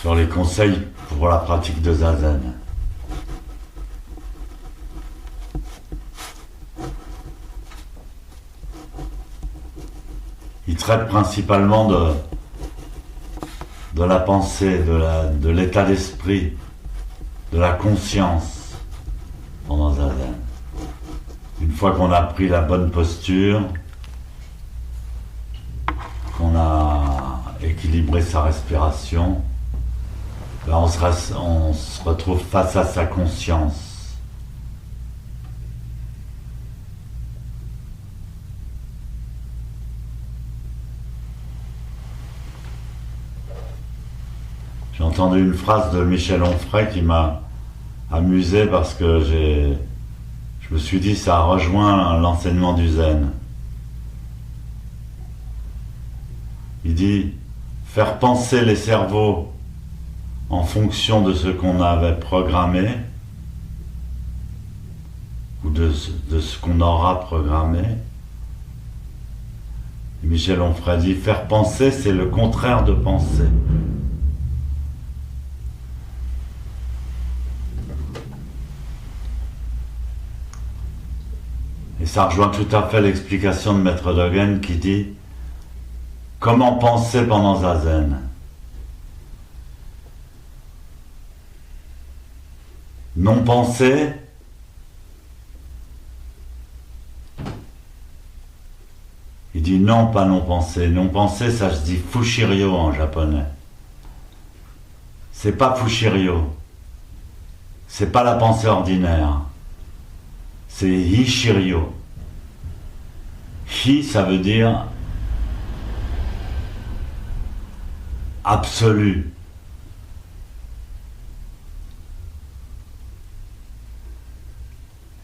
sur les conseils pour la pratique de Zazen. Il traite principalement de la pensée, de l'état d'esprit, de la conscience pendant Zazen. Une fois qu'on a pris la bonne posture, qu'on a équilibré sa respiration, ben on se retrouve face à sa conscience. J'ai entendu une phrase de Michel Onfray qui m'a amusé parce que je me suis dit ça rejoint l'enseignement du Zen. Il dit faire penser les cerveaux en fonction de ce qu'on avait programmé ou de ce qu'on aura programmé. Et Michel Onfray dit faire penser, c'est le contraire de penser. Et ça rejoint tout à fait l'explication de Maître Dogen qui dit comment penser pendant Zazen. Non penser, il dit non, pas non penser. Non penser, ça se dit fushiryo en japonais. C'est pas fushiryo. C'est pas la pensée ordinaire. C'est Hishiryo. Hi, ça veut dire absolu.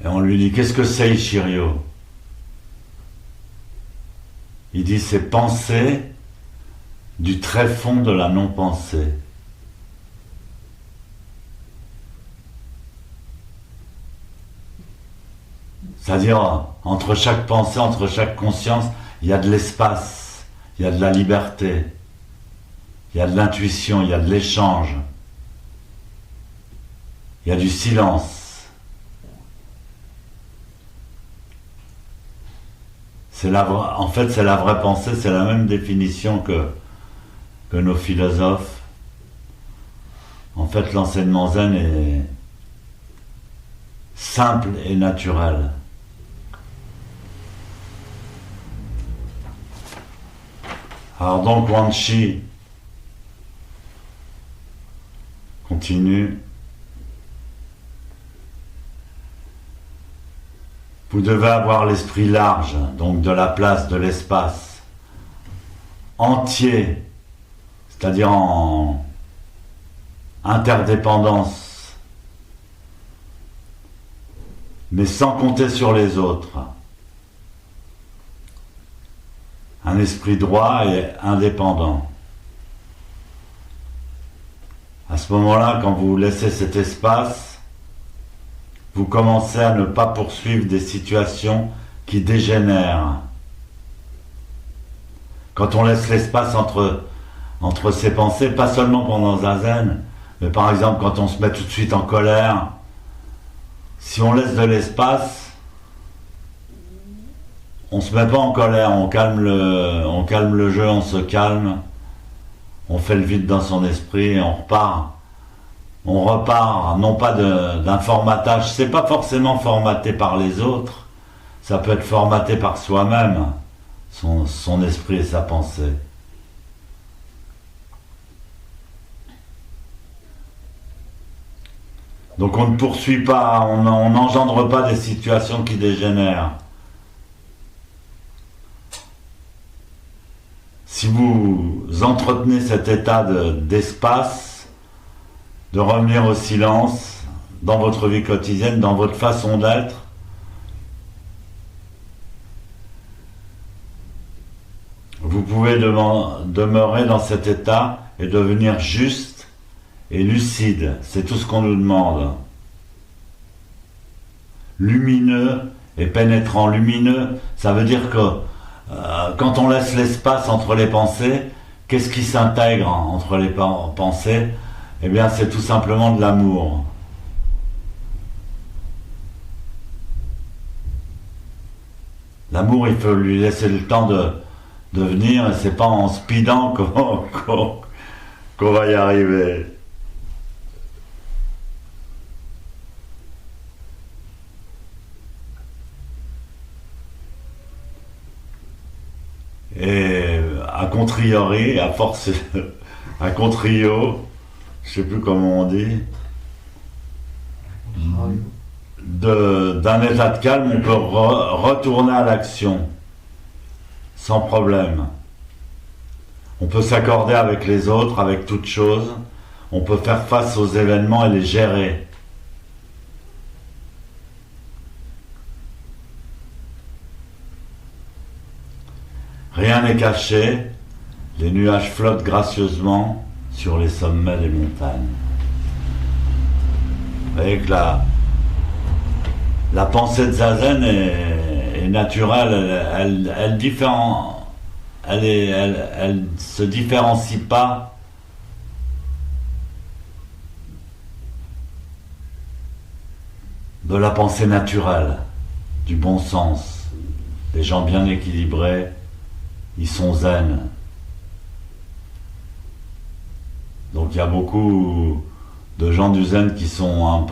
Et on lui dit, qu'est-ce que c'est Hishiryo? Il dit, c'est penser du très fond de la non-pensée. C'est-à-dire, entre chaque pensée, entre chaque conscience, il y a de l'espace, il y a de la liberté, il y a de l'intuition, il y a de l'échange, il y a du silence. En fait, c'est la vraie pensée, c'est la même définition que nos philosophes. En fait, l'enseignement zen est simple et naturel. Alors donc, Wang Shi continue. Vous devez avoir l'esprit large, donc de la place, de l'espace, entier, c'est-à-dire en interdépendance, mais sans compter sur les autres. Un esprit droit et indépendant. À ce moment-là, quand vous laissez cet espace, vous commencez à ne pas poursuivre des situations qui dégénèrent. Quand on laisse l'espace entre ses pensées, pas seulement pendant Zazen, mais par exemple quand on se met tout de suite en colère, si on laisse de l'espace, on se met pas en colère, on calme le jeu, on se calme, on fait le vide dans son esprit et on repart. On repart, non pas d'un formatage, c'est pas forcément formaté par les autres, ça peut être formaté par soi-même, son esprit et sa pensée. Donc on ne poursuit pas, on n'engendre pas des situations qui dégénèrent. Si vous entretenez cet état d'espace, de revenir au silence dans votre vie quotidienne, dans votre façon d'être, vous pouvez demeurer dans cet état et devenir juste et lucide. C'est tout ce qu'on nous demande. Lumineux et pénétrant. Lumineux, ça veut dire que quand on laisse l'espace entre les pensées, qu'est-ce qui s'intègre entre les pensées? Eh bien, c'est tout simplement de l'amour. L'amour, il faut lui laisser le temps de venir, et c'est pas en speedant qu'on va y arriver. Et à contrariori, à force, à contrario, je sais plus comment on dit, d'un état de calme, on peut retourner à l'action, sans problème. On peut s'accorder avec les autres, avec toute chose. On peut faire face aux événements et les gérer. Rien n'est caché, les nuages flottent gracieusement sur les sommets des montagnes. Vous voyez que la pensée de Zazen est naturelle, elle se différencie pas de la pensée naturelle, du bon sens. Les gens bien équilibrés, ils sont zen. Donc il y a beaucoup de gens du zen qui sont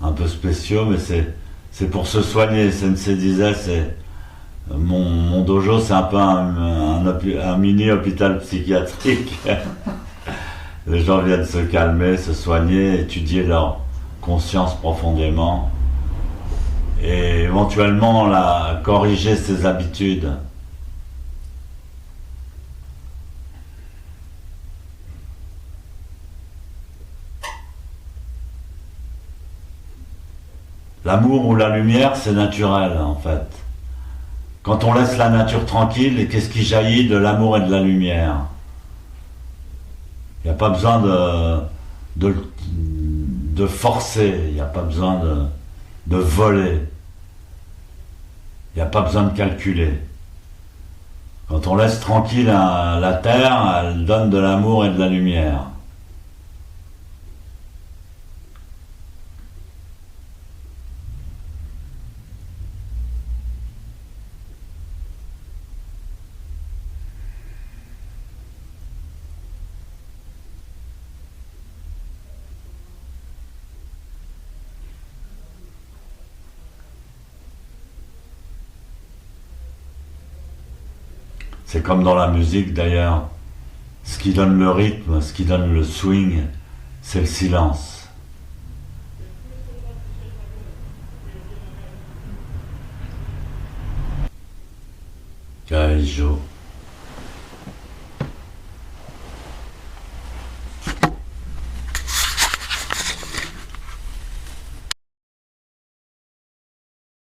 un peu spéciaux, mais c'est pour se soigner. Sensei disait, mon dojo, c'est un peu un mini hôpital psychiatrique. Les gens viennent se calmer, se soigner, étudier leur conscience profondément et éventuellement corriger ses habitudes. L'amour ou la lumière, c'est naturel en fait. Quand on laisse la nature tranquille, qu'est-ce qui jaillit de l'amour et de la lumière? Il n'y a pas besoin de forcer, il n'y a pas besoin de voler, il n'y a pas besoin de calculer. Quand on laisse tranquille la terre, elle donne de l'amour et de la lumière. C'est comme dans la musique d'ailleurs. Ce qui donne le rythme, ce qui donne le swing, c'est le silence. Kaijo.